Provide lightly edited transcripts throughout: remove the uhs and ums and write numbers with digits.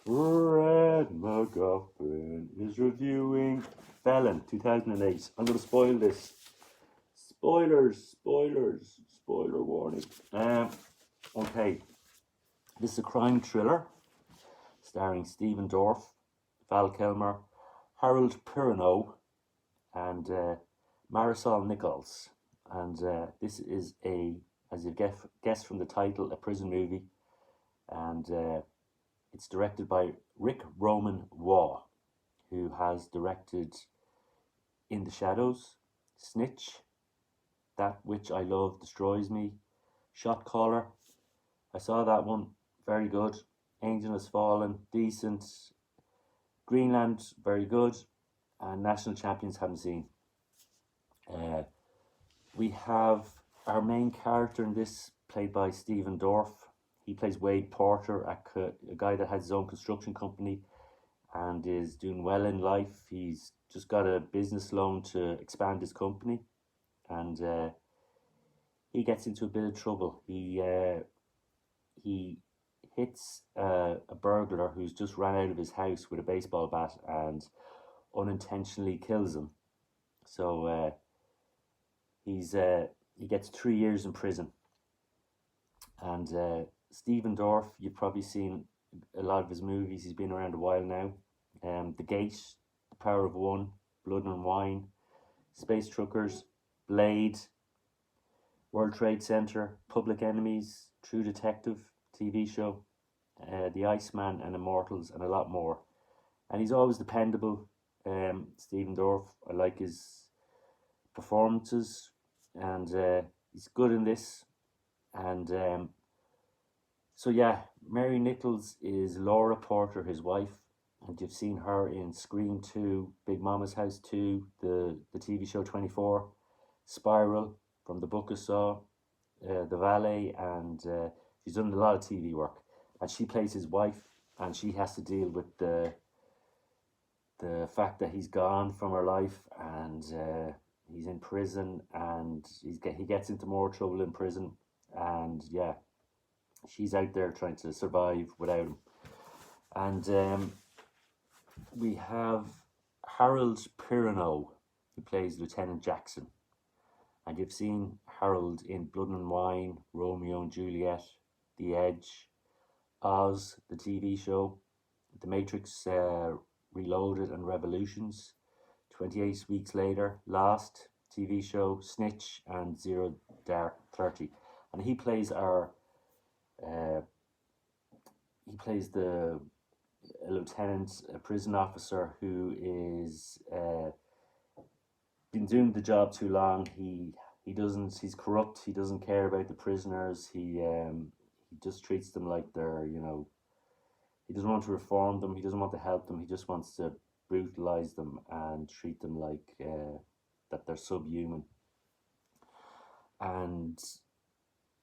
Red MacGuffin is reviewing Felon 2008. I'm going to spoil this. Spoiler warning. Okay, this is a crime thriller starring Stephen Dorff, Val Kilmer, Harold Perrineau, and Marisol Nichols. And this is as you guessed from the title, a prison movie. And it's directed by Rick Roman Waugh, who has directed In the Shadows, Snitch, That Which I Love Destroys Me, Shot Caller. I saw that one, very good. Angel Has Fallen, decent. Greenland, very good. And National Champions, haven't seen. We have our main character in this, played by Stephen Dorff. He plays Wade Porter, a guy that has his own construction company and is doing well in life. He's just got a business loan to expand his company, and he gets into a bit of trouble. He hits a burglar who's just ran out of his house with a baseball bat and unintentionally kills him. So he gets 3 years in prison. And Stephen Dorff, you've probably seen a lot of his movies. He's been around a while now. The Gate, The Power of One, Blood and Wine, Space Truckers, Blade, World Trade Center, Public Enemies, True Detective TV show, The Iceman and Immortals, and a lot more. And he's always dependable. Stephen Dorff, I like his performances, and he's good in this. And so yeah, Mary Nichols is Laura Porter, his wife, and you've seen her in Scream 2, Big Mama's House 2, the TV show 24, Spiral, From the Book of Saw, The Valet, and she's done a lot of TV work. And she plays his wife, and she has to deal with the fact that he's gone from her life, and he's in prison, and he gets into more trouble in prison, and yeah, she's out there trying to survive without him. And we have Harold Perrineau, who plays Lieutenant Jackson. And you've seen Harold in Blood and Wine, Romeo and Juliet, The Edge, Oz, the TV show, The Matrix Reloaded and Revolutions, 28 Weeks Later, Lost, TV show, Snitch, and Zero Dark 30. And he plays the lieutenant, a prison officer who is been doing the job too long. He's corrupt. He doesn't care about the prisoners. He just treats them like they're, he doesn't want to reform them. He doesn't want to help them. He just wants to brutalize them and treat them like that they're subhuman. And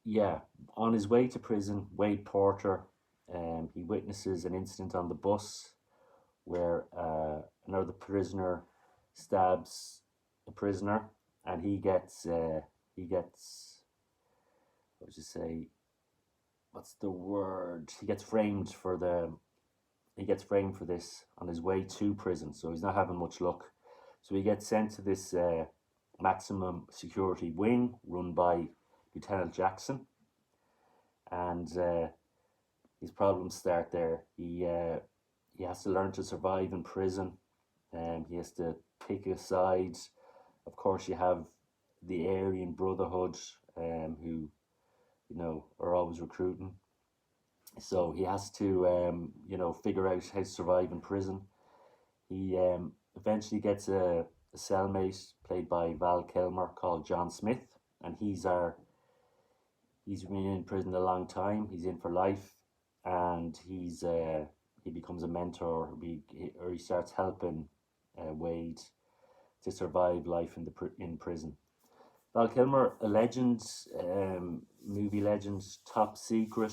yeah, on his way to prison, Wade Porter, he witnesses an incident on the bus where another prisoner stabs a prisoner, and he gets framed for this on his way to prison. So he's not having much luck. So he gets sent to this maximum security wing run by Lieutenant Jackson, and his problems start there. He has to learn to survive in prison, and he has to pick a side. Of course, you have the Aryan Brotherhood, who are always recruiting. So he has to figure out how to survive in prison. He eventually gets a cellmate played by Val Kilmer called John Smith, and he's been in prison a long time. He's in for life, and he becomes a mentor. He starts helping Wade to survive life in prison. Val Kilmer, a legend, movie legend, Top Secret,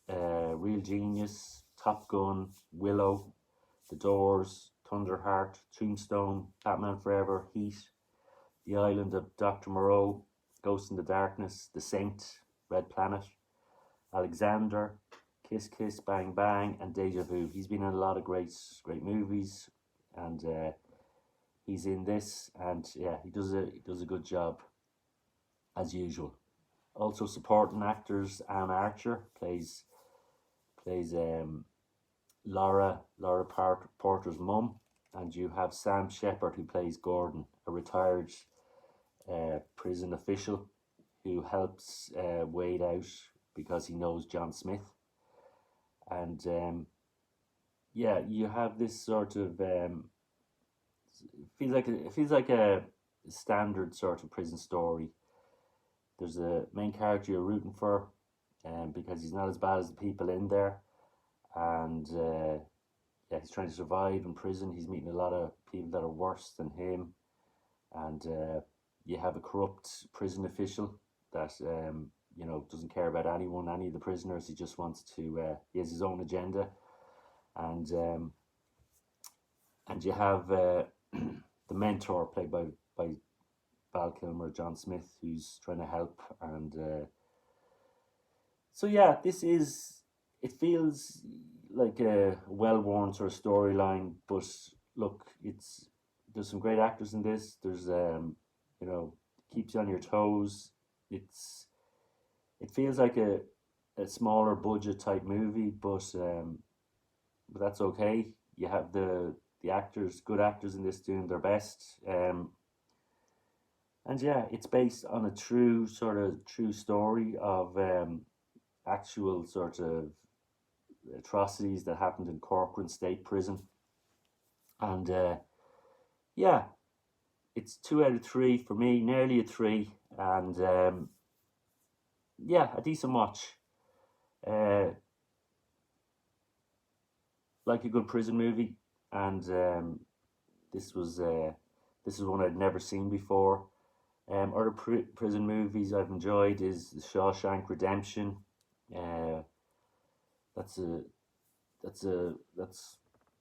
Real Genius, Top Gun, Willow, The Doors, Thunderheart, Tombstone, Batman Forever, Heat, The Island of Dr. Moreau, Ghost in the Darkness, The Saint, Red Planet, Alexander, Kiss Kiss Bang Bang, and Deja Vu. He's been in a lot of great movies, and he's in this, and yeah, he does a good job as usual. Also supporting actors: Anne Archer plays Laura Porter's mum, and you have Sam Shepard who plays Gordon, a retired prison official who helps Wade out because he knows John Smith. And yeah, you have this sort of it feels like a standard sort of prison story. There's a main character you're rooting for, because he's not as bad as the people in there, and yeah, he's trying to survive in prison. He's meeting a lot of people that are worse than him, and you have a corrupt prison official that doesn't care about any of the prisoners. He just wants to. He has his own agenda, and you have the mentor played by Val Kilmer, John Smith, who's trying to help, and so yeah, it feels like a well-worn sort of storyline, but look, there's some great actors in this. There's keeps you on your toes. It feels like a smaller budget type movie, but that's okay. You have the actors, good actors in this doing their best. And yeah, it's based on a true story of actual sort of atrocities that happened in Corcoran State Prison. And yeah, it's 2 out of 3 for me, nearly a 3, and yeah, a decent watch. Like a good prison movie, and this is one I'd never seen before. Other prison movies I've enjoyed is The Shawshank Redemption. That's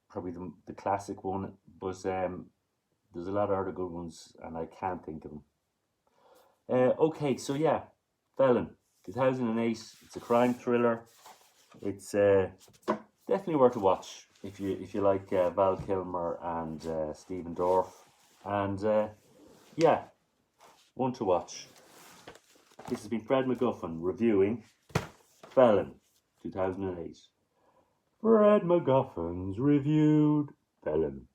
probably the classic one, but there's a lot of other good ones, and I can't think of them. Okay, so yeah, Felon, 2008. It's a crime thriller. It's definitely worth a watch if you like Val Kilmer and Stephen Dorff, and yeah, one to watch. This has been Fred MacGuffin reviewing Felon, 2008. Fred MacGuffin's reviewed Felon.